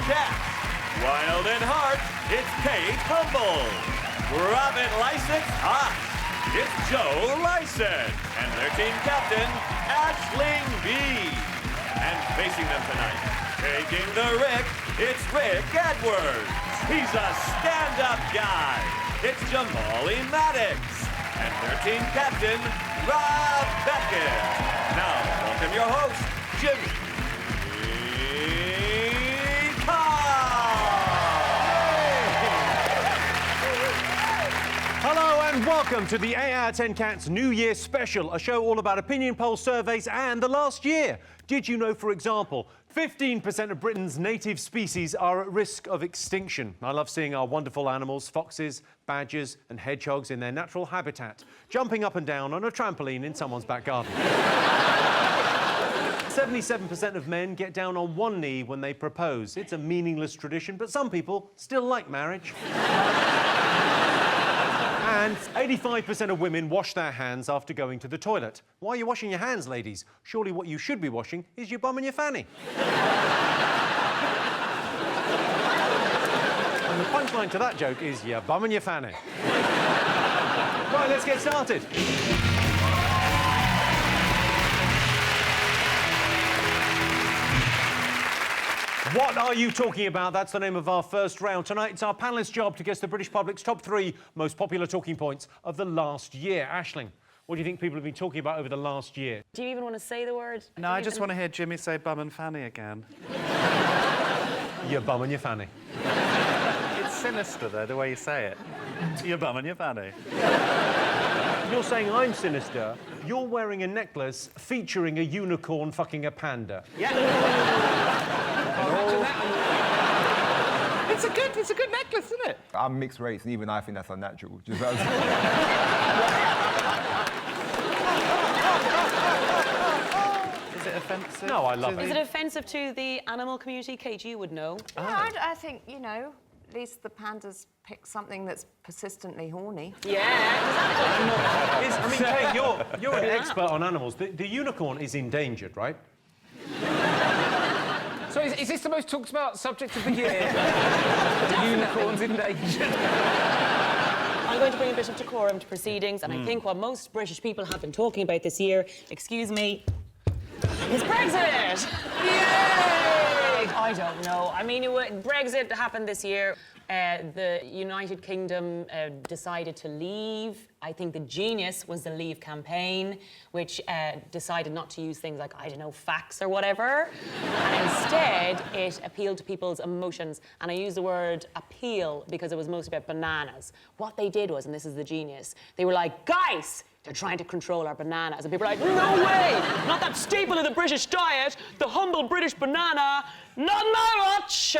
cats. Wild in heart, it's Kate Humble. Robin Lycett, hot, it's Joe Lycett. And their team captain, Aisling Bea. And facing them tonight, taking the Rick, it's Rick Edwards. He's a stand-up guy. It's Jamali Maddix. And their team captain, Beckett. Now, welcome your host, Jimmy Carr. Hello and welcome to the 8 out of 10 Cats New Year Special, a show all about opinion poll surveys and the last year. Did you know, for example, 15% of Britain's native species are at risk of extinction? I love seeing our wonderful animals, foxes, badgers and hedgehogs in their natural habitat, jumping up and down on a trampoline in someone's back garden. 77% of men get down on one knee when they propose. It's a meaningless tradition, but some people still like marriage. And 85% of women wash their hands after going to the toilet. Why are you washing your hands, ladies? Surely what you should be washing is your bum and your fanny. And the punchline to that joke is your bum and your fanny. Right, let's get started. What are you talking about? That's the name of our first round. Tonight, it's our panelist's job to guess the British public's top 3 most popular talking points of the last year. Aisling, what do you think people have been talking about over the last year? Do you even want to say the word? No, I just want to hear Jimmy say bum and fanny again. Your bum and your fanny. It's sinister, though, the way you say it. Your bum and your fanny. You're saying I'm sinister. You're wearing a necklace featuring a unicorn fucking a panda. Yeah. It's a good necklace, isn't it? I'm mixed race, and even I think that's unnatural. Just Is it offensive? No, I love it. Is it offensive to the animal community? Kate, you would know. No, I think, you know, at least the pandas pick something that's persistently horny. Yeah, exactly. I mean, Kate, you're an expert on animals. The unicorn is endangered, right? So is this the most talked about subject of the year? The unicorn's endangered. I'm going to bring a bit of decorum to proceedings, and I think what most British people have been talking about this year, excuse me, is Brexit! Yay! I don't know. I mean, Brexit happened this year. The United Kingdom decided to leave. I think the genius was the Leave campaign, which decided not to use things like, I don't know, facts or whatever. And instead, it appealed to people's emotions. And I use the word appeal because it was mostly about bananas. What they did was, and this is the genius, they were like, guys, they're trying to control our bananas. And people are like, no way! Not that staple of the British diet, the humble British banana, not my watch!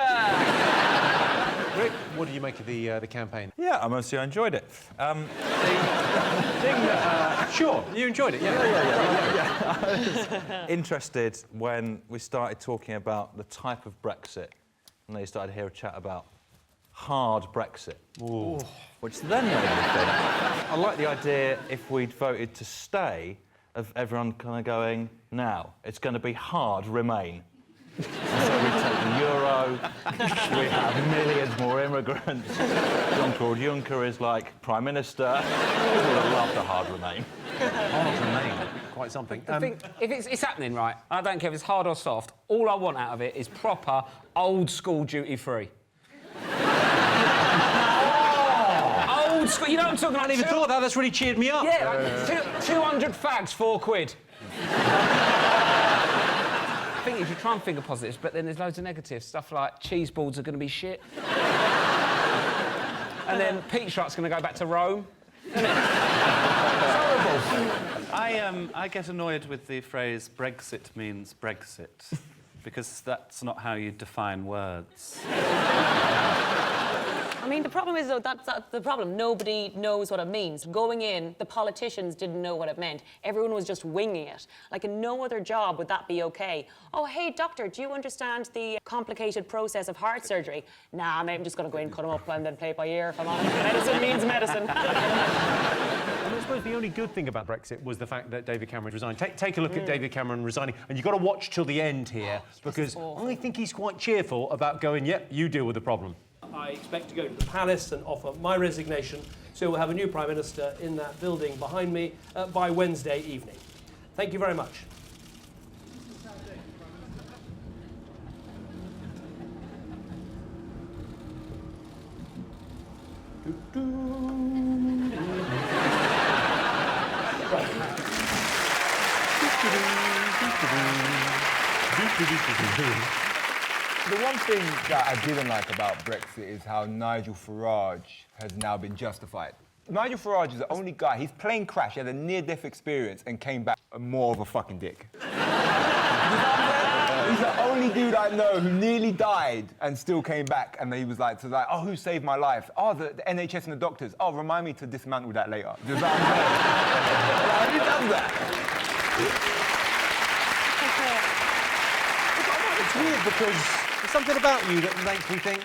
Rick, what do you make of the campaign? Yeah, I mostly enjoyed it. Sure, you enjoyed it, yeah. I was interested when we started talking about the type of Brexit, and they started to hear a chat about hard Brexit. Ooh. Which then made me think, I like the idea if we'd voted to stay, of everyone kind of going, now, it's going to be hard Remain. So we take the euro, we have millions more immigrants, Jean-Claude Juncker is like Prime Minister, we would have loved a hard Remain. Hard Remain, quite something. I think if it's happening, right, I don't care if it's hard or soft, all I want out of it is proper, old-school duty-free. Old school, you know what I'm talking about? I hadn't even thought that, that's really cheered me up. Yeah, like 200 fags, £4. I think if you try and think of positives, but then there's loads of negatives. Stuff like cheese boards are going to be shit. And then Pete Shrut's going to go back to Rome. Isn't it? It's horrible. I get annoyed with the phrase Brexit means Brexit, because that's not how you define words. I mean, the problem is, though, that's the problem. Nobody knows what it means. Going in, the politicians didn't know what it meant. Everyone was just winging it. Like, in no other job would that be okay. Oh, hey, doctor, do you understand the complicated process of heart surgery? Nah, mate, I'm just going to go in, cut them up, and then play it by ear, if I'm honest. Medicine means medicine. And I suppose the only good thing about Brexit was the fact that David Cameron resigned. Take a look at David Cameron resigning, and you've got to watch till the end here, because I think he's quite cheerful about going, yep, you deal with the problem. I expect to go to the palace and offer my resignation, so we'll have a new Prime Minister in that building behind me by Wednesday evening. Thank you very much. The one thing that I didn't like about Brexit is how Nigel Farage has now been justified. Nigel Farage is the only guy, he's plane crashed, he had a near-death experience and came back more of a fucking dick. He's the only dude I know who nearly died and still came back, and he was like, oh, who saved my life? Oh, the NHS and the doctors. Oh, remind me to dismantle that later. Do you know what I'm saying? Like, who does that? It's weird because there's something about you that makes me think,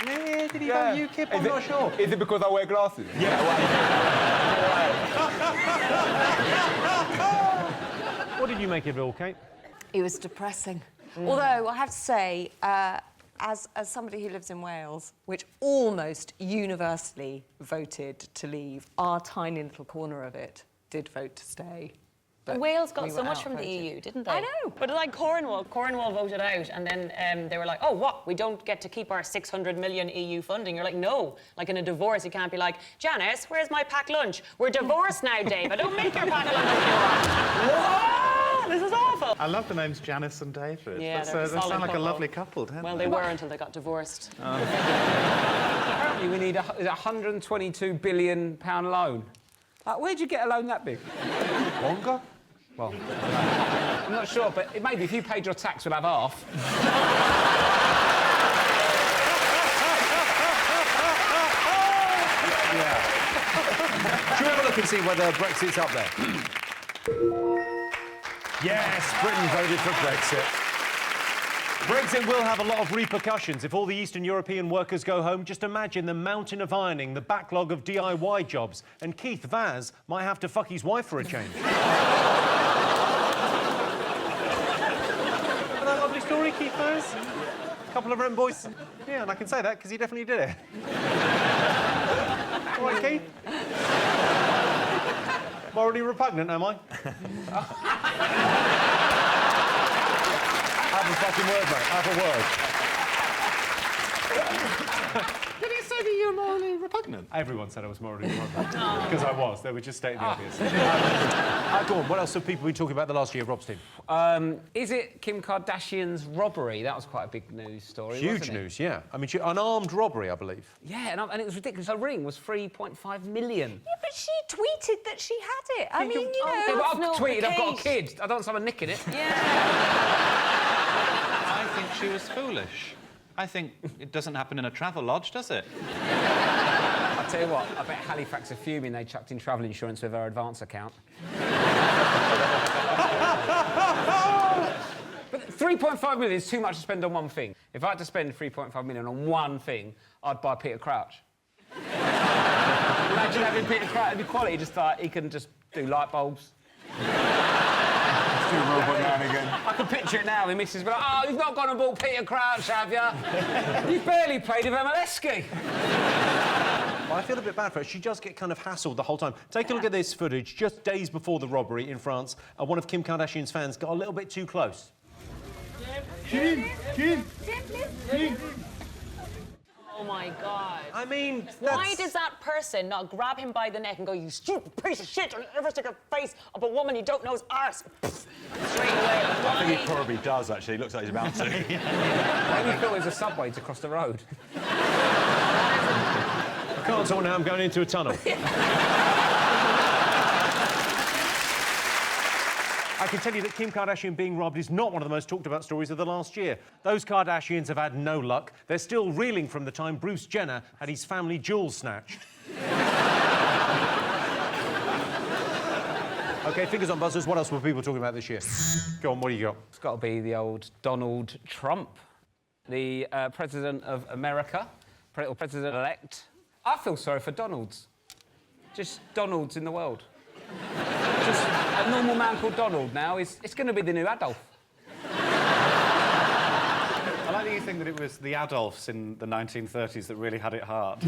did he vote UKIP? I'm not sure. Is it because I wear glasses? Yeah. What did you make of it all, Kate? It was depressing. Although, I have to say, as somebody who lives in Wales, which almost universally voted to leave, our tiny little corner of it did vote to stay. But Wales got we so were much from the outvoted. EU, didn't they? I know. But like Cornwall voted out, and then they were like, oh, what? We don't get to keep our 600 million EU funding. You're like, no. Like in a divorce, you can't be like, Janice, where's my packed lunch? We're divorced now, Dave. I don't make your packed lunch anymore. This is awful. I love the names Janice and David. Yeah, they they're a solid sound like a couple. lovely couple, don't Well, they? they were until they got divorced. Apparently we need a £122 billion loan. Like, where'd you get a loan that big? Longer? Well, I'm not sure, but maybe if you paid your tax, we'll have half. Should we have a look and see whether Brexit's up there? Yes, Britain voted for Brexit. Brexit will have a lot of repercussions. If all the Eastern European workers go home, just imagine the mountain of ironing, the backlog of DIY jobs, and Keith Vaz might have to fuck his wife for a change. Isn't that a lovely story, Keith Vaz? A couple of rent boys. Yeah, and I can say that because he definitely did it. All right, Keith? Morally repugnant, am I? Have a fucking word, mate. Have a word. Did he say that you're morally repugnant? Everyone said I was morally repugnant. Because I was. They were just stating the obvious. Go on, what else have people been talking about the last year, Rob's team? Is it Kim Kardashian's robbery? That was quite a big news story, Huge wasn't it? news, yeah. I mean, unarmed robbery, I believe. Yeah, and it was ridiculous. Her ring was 3.5 million. Yeah, but she tweeted that she had it. I mean, you know... Yeah, but I've not tweeted the I've got a case. kid. I don't want someone nicking it. I think she was foolish. I think it doesn't happen in a travel lodge, does it? I'll tell you what, I bet Halifax are fuming they chucked in travel insurance with her advance account. But 3.5 million is too much to spend on one thing. If I had to spend 3.5 million on one thing, I'd buy Peter Crouch. Imagine having Peter Crouch, it'd be quality, just like, he can just do light bulbs. Do a robot now and again. I can picture it now, the missus be like, oh, you've not gone and bought Peter Crouch, have you? You barely played with Emeleski. Well, I feel a bit bad for her. She does get kind of hassled the whole time. Take a look at this footage just days before the robbery in France. One of Kim Kardashian's fans got a little bit too close. Oh, my God. I mean, Why does that person not grab him by the neck and go, you stupid piece of shit, don't ever stick a face up a woman you don't know's arse? Straight away. I think he probably does, actually. Looks like he's about to. Maybe he thought it was a subway to cross the road. I can't talk now, I'm going into a tunnel. I can tell you that Kim Kardashian being robbed is not one of the most talked about stories of the last year. Those Kardashians have had no luck. They're still reeling from the time Bruce Jenner had his family jewels snatched. OK, fingers on buzzers. What else were people talking about this year? Go on, what do you got? It's got to be the old Donald Trump, the President of America, or President-elect. I feel sorry for Donalds. Just Donalds in the world. Just a normal man called Donald now. It's going to be the new Adolf. I like that you think that it was the Adolfs in the 1930s that really had it hard.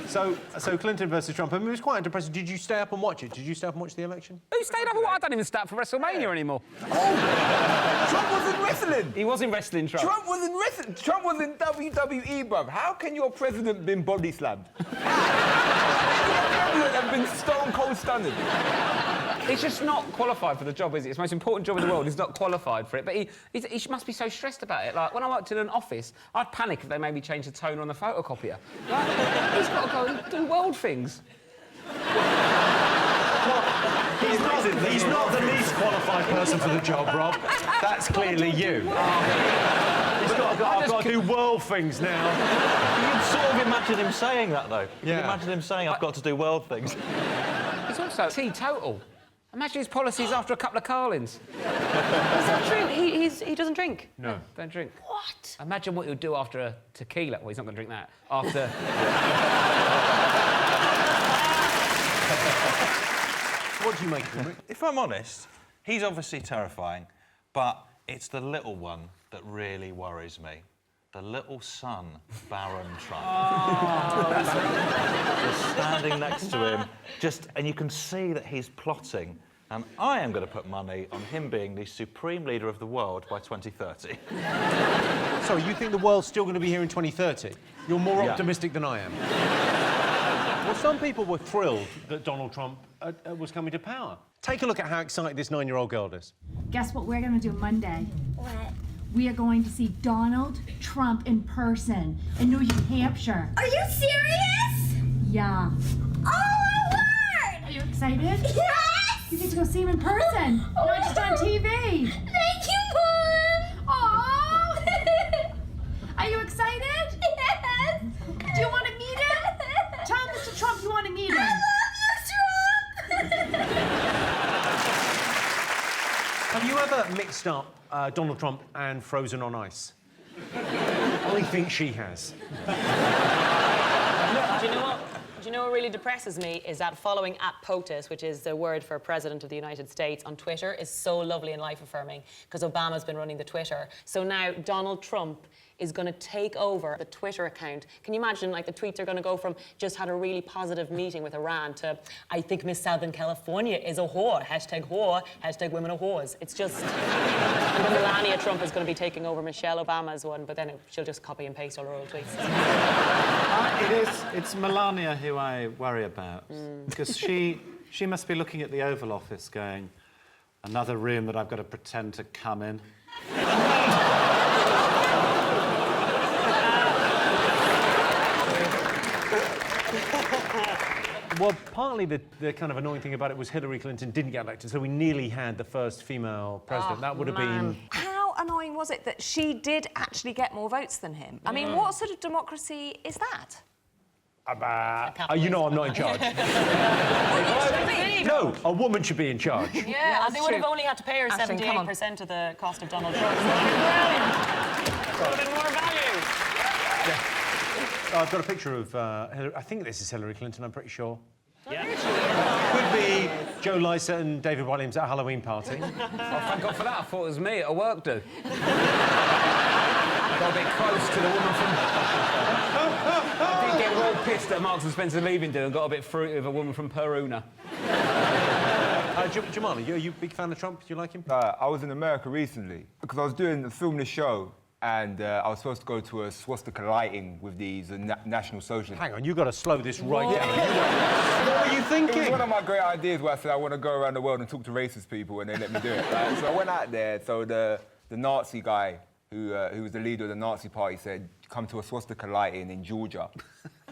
So Clinton versus Trump. I mean, it was quite depressing. Did you stay up and watch it? Did you stay up and watch the election? Who stayed up? I don't even stay up for WrestleMania anymore. Oh! Trump was in wrestling! He was in wrestling, Trump. Trump was in wrestling! Trump was in WWE, bruv. How can your president been body slammed? How can your president have been stone cold stunned? He's just not qualified for the job, is he? It's the most important job in the world. He's not qualified for it. But he must be so stressed about it. Like, when I worked in an office, I'd panic if they made me change the toner on the photocopier. Like, he's got to go and do world things. He's not the least qualified person for the job, Rob. That's clearly you. I've got to do world things now. You can sort of imagine him saying that, though. You Yeah. can imagine him saying, I've got to do world things. He's also teetotal. Imagine his policies after a couple of Carlins. Is that true? He doesn't drink? No. Don't drink. What? Imagine what he'll do after a tequila. Well, he's not going to drink that. After... What do you make of him? If I'm honest, he's obviously terrifying, but it's the little one that really worries me. The little son, Baron Trump. Just standing next to him, and you can see that he's plotting. And I am going to put money on him being the supreme leader of the world by 2030. Sorry, you think the world's still going to be here in 2030? You're more optimistic than I am. Well, some people were thrilled that Donald Trump was coming to power. Take a look at how excited this 9-year-old girl is. Guess what we're going to do Monday? What? We are going to see Donald Trump in person in New Hampshire. Are you serious? Yeah. Oh, my word! Are you excited? Yes! You get to go see him in person, not just on TV. Thank you, Mom! Aww! Are you excited? Yes! Do you want to meet him? Tell Mr. Trump you want to meet him. I love you, Trump! Have you ever mixed up Donald Trump and Frozen on Ice? I think she has. Do you know what? Do you know what really depresses me is that following at POTUS, which is the word for President of the United States, on Twitter is so lovely and life-affirming because Obama's been running the Twitter. So now Donald Trump is going to take over the Twitter account. Can you imagine, like, the tweets are going to go from just had a really positive meeting with Iran to I think Miss Southern California is a whore, hashtag women are whores. It's just... And then Melania Trump is going to be taking over Michelle Obama's one, but then she'll just copy and paste all her old tweets. It's Melania who I worry about, because she must be looking at the Oval Office going, another room that I've got to pretend to come in. Well, partly the kind of annoying thing about it was Hillary Clinton didn't get elected, so we nearly had the first female president. That would have been... How annoying was it that she did actually get more votes than him? I mean, what sort of democracy is that? you know I'm not in charge. No, a woman should be in charge. Yeah, and they would have only had to pay her 78% of the cost of Donald Trump. Would have been more value. I've got a picture of Hillary. I think this is Hillary Clinton, I'm pretty sure. Yeah. Could be Joe Lycett and David Williams at a Halloween party. Oh, thank God for that. I thought it was me at a work do. Got a bit close to the woman from... I did get real pissed at Marks and Spencer leaving do and got a bit fruity with a woman from Peruna. Jamali, are you a big fan of Trump? Do you like him? I was in America recently because I was filming the show, and I was supposed to go to a swastika lighting with these National Socialists. Hang on, you've got to slow this right down. What were you thinking? It was one of my great ideas where I said I want to go around the world and talk to racist people, and they let me do it. Right? So I went out there, so the Nazi guy who was the leader of the Nazi party, said, come to a swastika lighting in Georgia.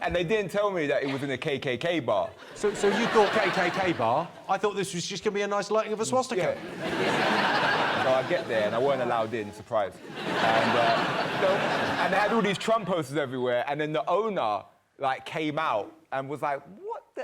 And they didn't tell me that it was in a KKK bar. So you thought KKK bar? I thought this was just going to be a nice lighting of a swastika. Yeah. So I get there and I weren't allowed in, surprise. And they had all these Trump posters everywhere, and then the owner, like, came out and was like,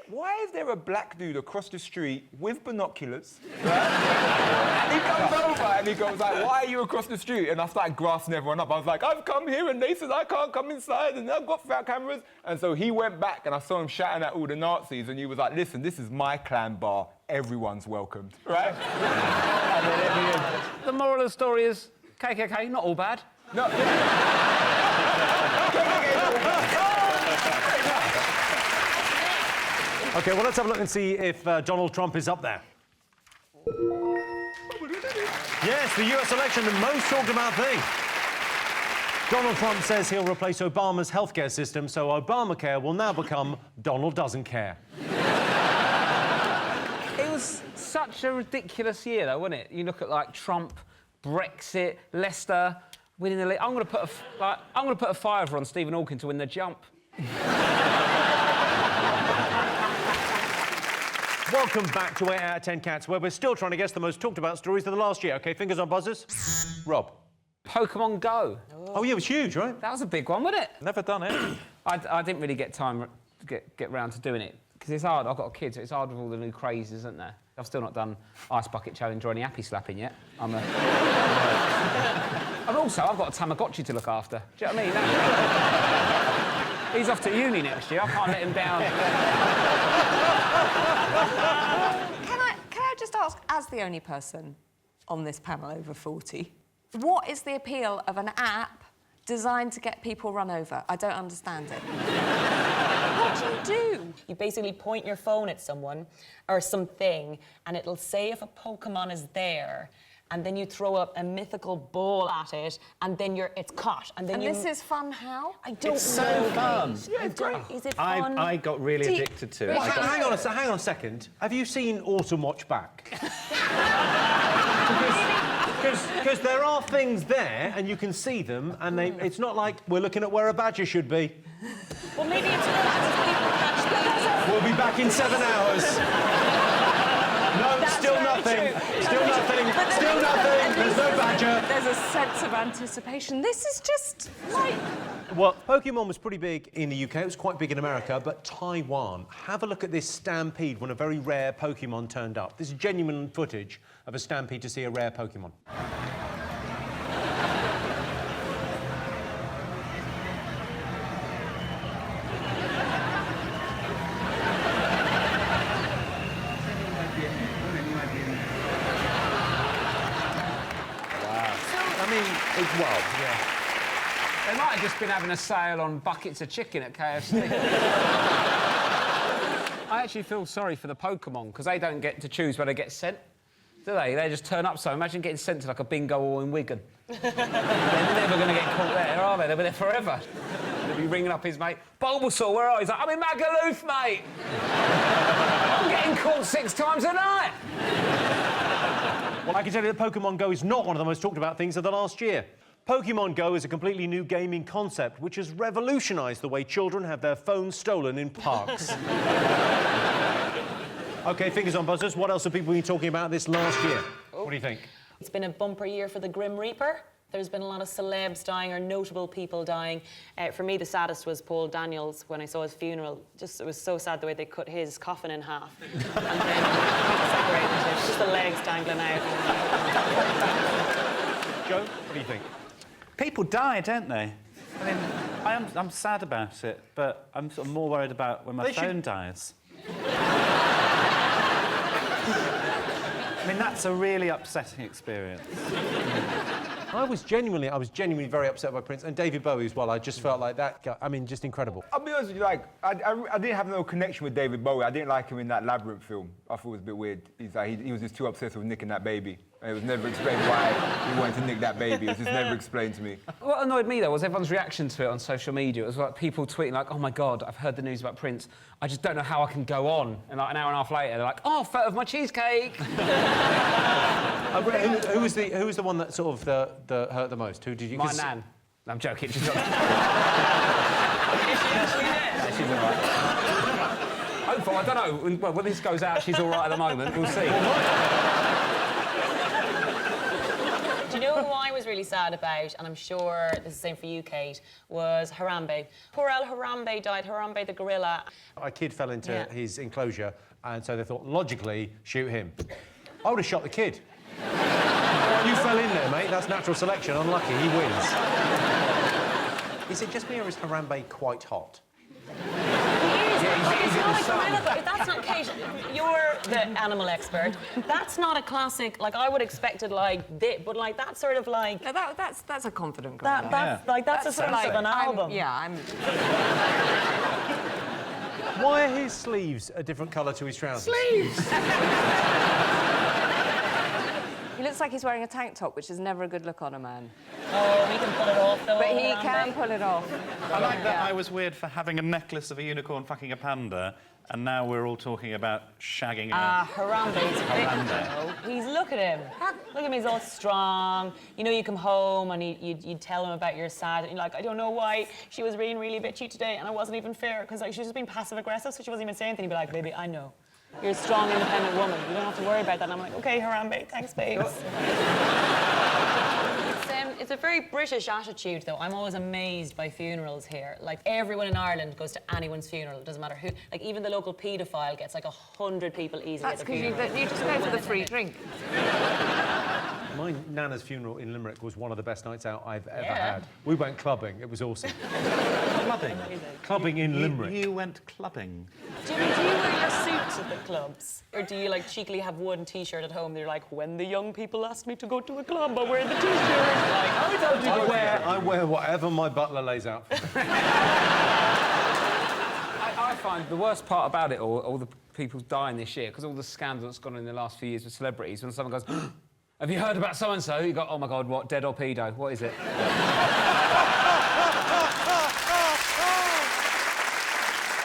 why is there a black dude across the street with binoculars? Right? And he comes over and he goes like, why are you across the street? And I started grassing everyone up. I was like, I've come here and they said I can't come inside and I've got fat cameras. And so he went back and I saw him shouting at all the Nazis and he was like, listen, this is my clan bar. Everyone's welcomed, right? And then at the end, The moral of the story is KKK, not all bad. no. OK, well, let's have a look and see if Donald Trump is up there. Yes, the US election, the most talked about thing. Donald Trump says he'll replace Obama's healthcare system, so Obamacare will now become Donald Doesn't Care. It was such a ridiculous year, though, wasn't it? You look at, like, Trump, Brexit, Leicester winning the league. I'm going to put a fiver on Stephen Hawking to win the jump. Welcome back to 8 out of 10 Cats, where we're still trying to guess the most talked about stories of the last year. OK, fingers on buzzers. Rob. Pokemon Go. Oh, yeah, it was huge, right? That was a big one, wasn't it? Never done it. I didn't really get time to get round to doing it because it's hard. I've got a kid, so it's hard with all the new crazes, isn't there? I've still not done Ice Bucket Challenge or any happy slapping yet. And also, I've got a Tamagotchi to look after. Do you know what I mean? He's off to uni next year. I can't let him down. Can I just ask, as the only person on this panel over 40, what is the appeal of an app designed to get people run over? I don't understand it. What do you do? You basically point your phone at someone or something, and it'll say if a Pokemon is there, and then you throw up a mythical ball at it, and then it's caught. And then this is fun how? I don't know. It's so fun. Yeah, it's great. Is it fun? I got really addicted to it. Well, hang on a second. Have you seen Autumn Watch Back? Because there are things there, and you can see them, and it's not like we're looking at where a badger should be. Well, maybe it's not. We'll be back in 7 hours. No, That's still very nothing. true. Still nothing. Still nothing. There's no badger. There's a sense of anticipation. This is just like... Well, Pokemon was pretty big in the UK. It was quite big in America, but Taiwan. Have a look at this stampede when a very rare Pokemon turned up. This is genuine footage of a stampede to see a rare Pokemon. They might have just been having a sale on buckets of chicken at KFC. I actually feel sorry for the Pokemon, because they don't get to choose where they get sent, do they? They just turn up, so imagine getting sent to, like, a bingo hall in Wigan. They're never going to get caught there, are they? They'll be there forever. They'll be ringing up his mate, Bulbasaur, where are you? He's like, I'm in Magaluf, mate! I'm getting caught 6 times a night! Well, I can tell you that Pokemon Go is not one of the most talked about things of the last year. Pokemon Go is a completely new gaming concept which has revolutionised the way children have their phones stolen in parks. OK, fingers on buzzers. What else have people been talking about this last year? What do you think? It's been a bumper year for the Grim Reaper. There's been a lot of celebs dying or notable people dying. For me, the saddest was Paul Daniels when I saw his funeral. It was so sad the way they cut his coffin in half. And then separated it. Just the legs dangling out. Joe, what do you think? People die, don't they? I mean, I'm sad about it, but I'm sort of more worried about when my phone dies. I mean, that's a really upsetting experience. I was genuinely very upset by Prince and David Bowie as well. I just felt like that guy, I mean, just incredible. I'll be honest with you, like, I didn't have no connection with David Bowie. I didn't like him in that Labyrinth film. I thought it was a bit weird. He was just too obsessed with nicking that baby. And it was never explained why he wanted to nick that baby. It was just never explained to me. What annoyed me, though, was everyone's reaction to it on social media. It was like people tweeting, like, oh, my God, I've heard the news about Prince. I just don't know how I can go on. And, like, an hour and a half later, they're like, oh, photo of my cheesecake. Who was the one that sort of the hurt the most? Who did you? My nan. No, I'm joking. She's not. Is she actually there? She's all right. Hopefully, I don't know. Well, when this goes out, she's all right at the moment. We'll see. Do you know who I was really sad about, and I'm sure this is the same for you, Kate, was Harambe. Poor El Harambe died, Harambe the gorilla. A kid fell into his enclosure, and so they thought, logically, shoot him. I would have shot the kid. You fell in there, mate. That's natural selection. Unlucky. He wins. Is it just me, or is Harambe quite hot? It's not a gorilla, though. That's not, Kate, you're the animal expert. That's not a classic, like, I would expect it like this, but like, that's sort of like... No, that's a confident gorilla. That's a sort of an album. Why are his sleeves a different colour to his trousers? Sleeves! He looks like he's wearing a tank top, which is never a good look on a man. Oh, he can pull it off, though. But he can pull it off. I like that I was weird for having a necklace of a unicorn fucking a panda, and now we're all talking about shagging Harambe's Harambe. He's, look at him. Look at him, he's all strong. You know, you come home and you'd tell him about your sad, and you're like, I don't know why she was being really bitchy today, and I wasn't even fair, because like, she was just being passive-aggressive, so she wasn't even saying anything. He'd be like, baby, I know. You're a strong, independent woman. You don't have to worry about that. And I'm like, OK, Harambe, thanks, babes. It's a very British attitude, though. I'm always amazed by funerals here. Like, everyone in Ireland goes to anyone's funeral. It doesn't matter who. Like, even the local paedophile gets, like, 100 people easily at the funeral. That's because you just go for the free drink. My nana's funeral in Limerick was one of the best nights out I've ever had. We went clubbing. It was awesome. Clubbing? Clubbing in Limerick. You went clubbing? Jimmy, do you wear your suits at the clubs? Or do you, like, cheekily have one T-shirt at home? They're like, when the young people ask me to go to a club, I wear the T-shirt. Like, I wear whatever my butler lays out for me. I find the worst part about it all the people dying this year, because all the scandal that's gone on in the last few years with celebrities, when someone goes, have you heard about so-and-so? You go, oh, my God, what, dead or pedo? What is it?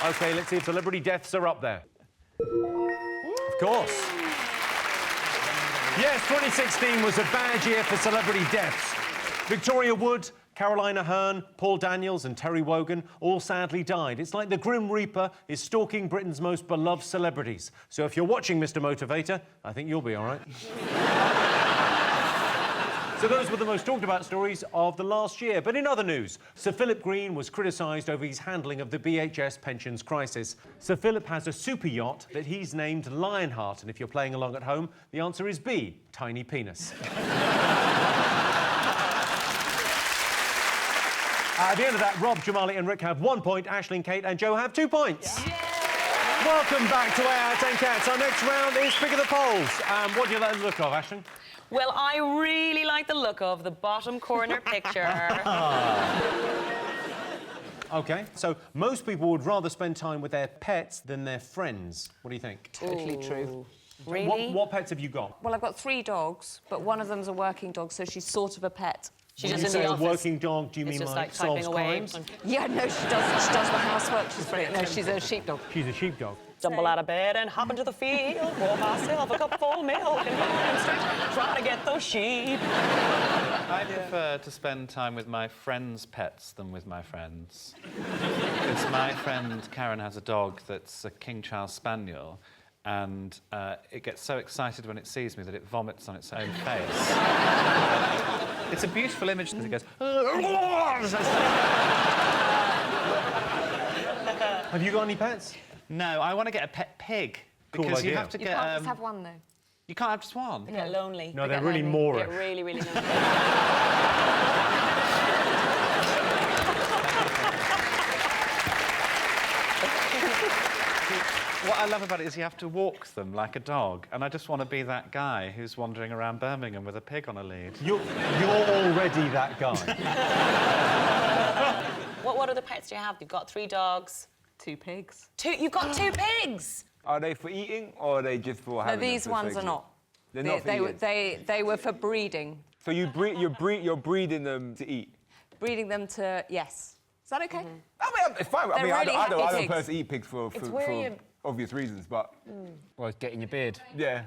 OK, let's see if celebrity deaths are up there. Of course. Yes, 2016 was a bad year for celebrity deaths. Victoria Wood, Carolina Hearn, Paul Daniels and Terry Wogan all sadly died. It's like the Grim Reaper is stalking Britain's most beloved celebrities. So if you're watching, Mr. Motivator, I think you'll be all right. So those were the most talked about stories of the last year. But in other news, Sir Philip Green was criticised over his handling of the BHS pensions crisis. Sir Philip has a super yacht that he's named Lionheart. And if you're playing along at home, the answer is B, tiny penis. At the end of that, Rob, Jamali and Rick have 1 point, Aisling, Kate and Joe have 2 points. Yeah. Welcome back to 8 out of 10 Cats. Our next round is Pick of the Polls. What do you like the look of, Aisling? Well, I really like the look of the bottom corner picture. OK, so most people would rather spend time with their pets than their friends. What do you think? Totally true. Really? What pets have you got? Well, I've got 3 dogs, but one of them's a working dog, so she's sort of a pet. She's When just you in say the a office. working dog, do you mean Just like typing solves away. crimes? Yeah, no, she does the housework. She's brilliant. No, she's a sheepdog. She's a sheepdog. Stumble out of bed and hop into the field, pour myself a cup full of milk and go straight, try to get those sheep. I prefer to spend time with my friends' pets than with my friends. Because my friend Karen has a dog that's a King Charles Spaniel, and it gets so excited when it sees me that it vomits on its own face. It's a beautiful image that it goes... Have you got any pets? No, I want to get a pet pig. Cool Because you idea. have to You get... can't just have one, though. You can't have just one? They get lonely. No, they're get really lonely. Moorish. Get really, really lonely. What I love about it is you have to walk them like a dog, and I just want to be that guy who's wandering around Birmingham with a pig on a lead. You're already that guy. What other pets do you have? You've got 3 dogs. 2 pigs. You've got 2 pigs! Are they for eating or are they just for having No, these them for ones are sake? not. They're not for eating? They were for breeding. So you're breeding them to eat? Breeding them to... Yes. Is that OK? I mean, it's fine. I They're mean, really I don't happy pigs. personally eat pigs for where you- obvious reasons, but... Well, get in your beard. Yeah.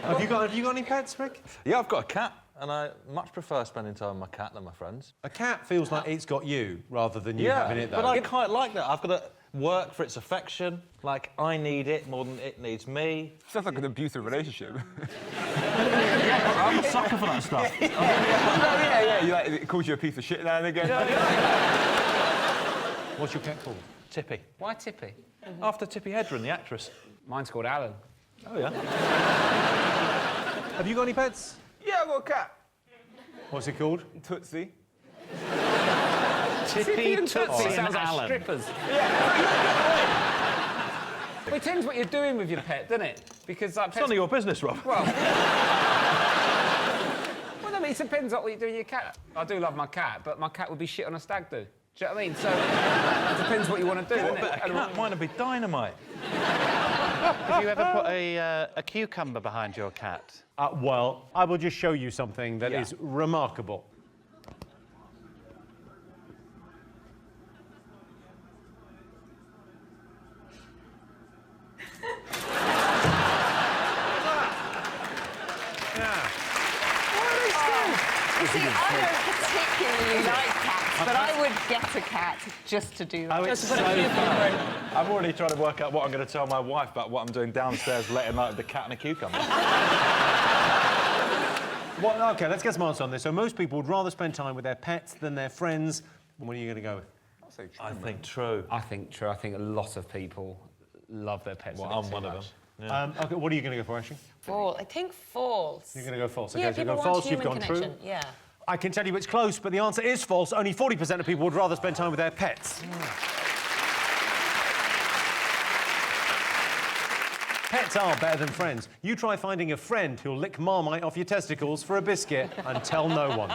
Have you got any pets, Rick? Yeah, I've got a cat, and I much prefer spending time with my cat than my friends. A cat feels like it's got you rather than you having it, though. But I quite like that. I've got to work for its affection. Like, I need it more than it needs me. Sounds like an abusive relationship. I'm a sucker for that stuff. yeah. You like, it calls you a piece of shit now and again. What's your cat called? Tippy. Why Tippy? After Tippi Hedren, the actress. Mine's called Alan. Oh, yeah. Have you got any pets? Yeah, I've got a cat. What's it called? Tootsie. Tippy and Tootsie sounds like Alan. strippers. Well, it depends what you're doing with your pet, doesn't it? Because like, It's none of your business, Rob. Well, I mean, it depends what you're doing with your cat. I do love my cat, but my cat would be shit on a stag do. Do you know what I mean? So it depends what you want to do, doesn't it? A cat might be dynamite. Have you ever put a cucumber behind your cat? Well, I will just show you something that is remarkable. You see, I don't particularly like cats, but I would get a cat just to do that. Oh, it's so fun. I'm already trying to work out what I'm going to tell my wife about what I'm doing downstairs late at night with the cat and a cucumber. Well, OK, let's get some answers on this. So most people would rather spend time with their pets than their friends. What are you going to go with? I think true. I think true. I think a lot of people love their pets. Well, a bit I'm too one of much. them. Yeah. OK, what are you going to go for, Ashley? False. I think false. You're going to go false. Yeah, OK, so you've people gone want false, you've human gone connection. true. Yeah. I can tell you it's close, but the answer is false. Only 40% of people would rather spend time with their pets. Pets are better than friends. You try finding a friend who'll lick Marmite off your testicles for a biscuit and tell no one.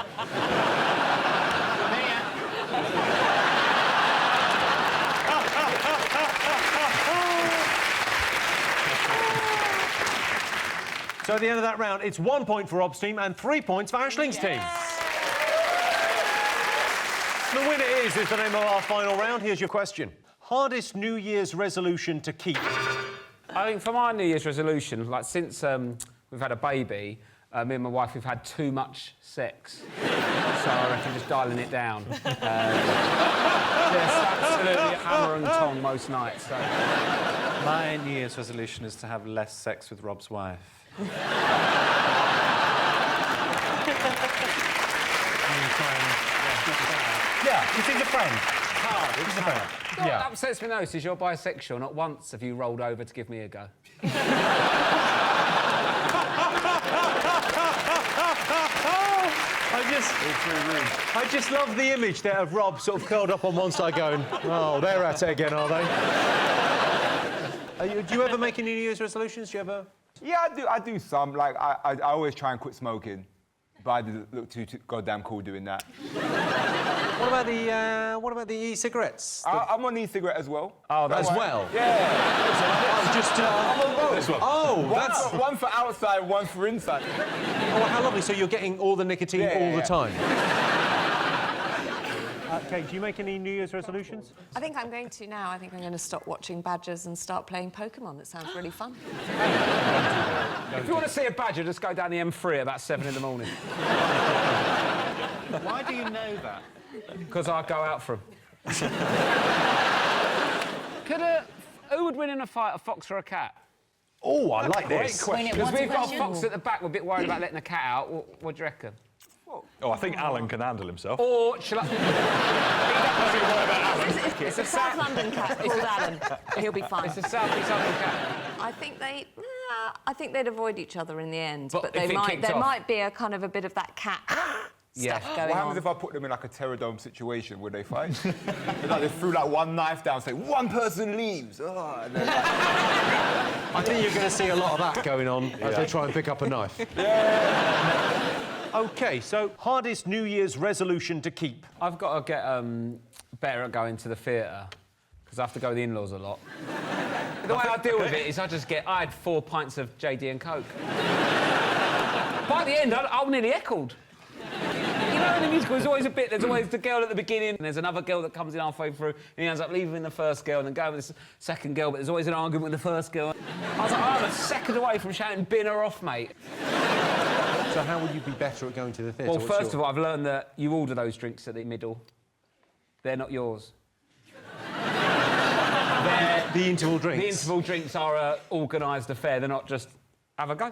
So at the end of that round, it's 1 point for Rob's team and 3 points for Aisling's team. The winner is the name of our final round. Here's your question. Hardest New Year's resolution to keep? I think for my New Year's resolution, like since we've had a baby, me and my wife, we've had too much sex. So I reckon just dialing it down. Just absolutely hammer and tong most nights. So. My New Year's resolution is to have less sex with Rob's wife. Yeah, he's a friend. He's a friend. What upsets me most is you're bisexual. Not once have you rolled over to give me a go. I just love the image there of Rob sort of curled up on one side going, oh, they're at it again, are they? Do you ever make any New Year's resolutions? Do you ever? Yeah, I do some. Like, I always try and quit smoking, but I look too goddamn cool doing that. What about the e-cigarettes? I'm on e-cigarette as well. Oh, as well? Yeah. I'm on both. This one. Oh, that's... One for outside, one for inside. Oh, how lovely. So you're getting all the nicotine all the time? Kate, do you make any New Year's resolutions? I think I'm going to now. I think I'm going to stop watching badgers and start playing Pokemon. It sounds really fun. If you want to see a badger, just go down the M3 at about 7 in the morning. Why do you know that? Because I go out for them. Who would win in a fight, a fox or a cat? Oh, I like this. Because we've got a fox at the back, we're a bit worried about letting the cat out. What do you reckon? Oh, I think Alan can handle himself. Or shall I... It's a South London cat called Alan. He'll be fine. It's a South London cat. I think they'd avoid each other in the end, but if there might be a kind of a bit of that cat stuff going What happens on. if I put them in like a Terradome situation? Would they fight? Like they threw like one knife down, say one person leaves. Oh, and then, like... I think you're going to see a lot of that going on as they try and pick up a knife. OK, so hardest New Year's resolution to keep? I've got to get better at going to the theatre, because I have to go with the in-laws a lot. The way I deal with it is I had 4 pints of JD and Coke. By the end, I'm nearly heckled. You in the musical, there's always a bit. There's always the girl at the beginning, and there's another girl that comes in halfway through, and he ends up leaving the first girl and then going with the second girl, but there's always an argument with the first girl. I was like, I'm a second away from shouting, bin her off, mate. So how would you be better at going to the theatre? Well, first of all, I've learned that you order those drinks at the middle. They're not yours. The interval drinks? The interval drinks are an organised affair. They're not just, have a go.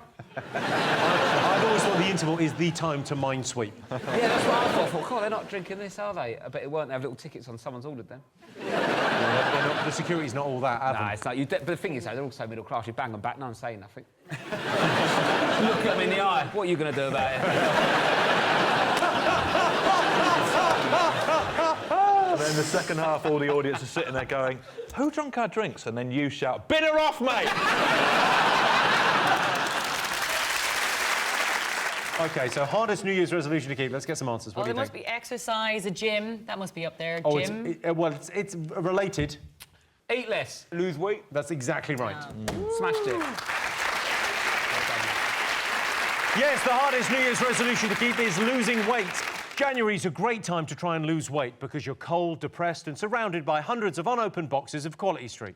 I've always thought the interval is the time to mind sweep. Yeah, that's what I thought. I thought, God, they're not drinking this, are they? I bet it weren't. They have little tickets on. Someone's ordered them. Yeah, the security's not all that, Nah, it's not. But the thing is, though, they're all so middle class. You bang them back, no one's saying nothing. Look at them in the eye. What are you going to do about it? And then in the second half, all the audience are sitting there going, who drunk our drinks? And then you shout, bin her off, mate! OK, so hardest New Year's resolution to keep. Let's get some answers. What do there you must think? be exercise, a gym. That must be up there. Oh, Gym. it's related. Eat less. Lose weight. That's exactly right. Smashed it. Yes, the hardest New Year's resolution to keep is losing weight. January's a great time to try and lose weight because you're cold, depressed and surrounded by hundreds of unopened boxes of Quality Street.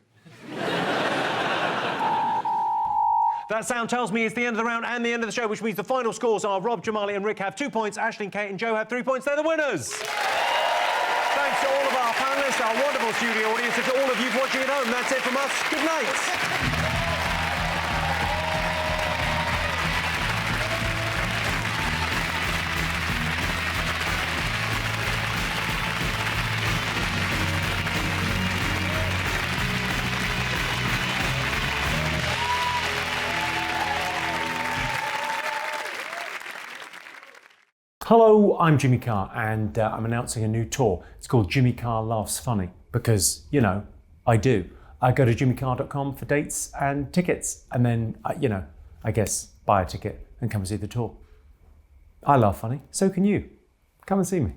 That sound tells me it's the end of the round and the end of the show, which means the final scores are Rob, Jamali and Rick have 2 points, Aisling, Kate and Joe have 3 points. They're the winners! Thanks to all of our panellists, our wonderful studio audience, and to all of you watching at home. That's it from us. Good night. Hello, I'm Jimmy Carr, and I'm announcing a new tour. It's called Jimmy Carr Laughs Funny, because, you know, I do. I go to jimmycarr.com for dates and tickets, and then, you know, I guess buy a ticket and come and see the tour. I laugh funny, so can you. Come and see me.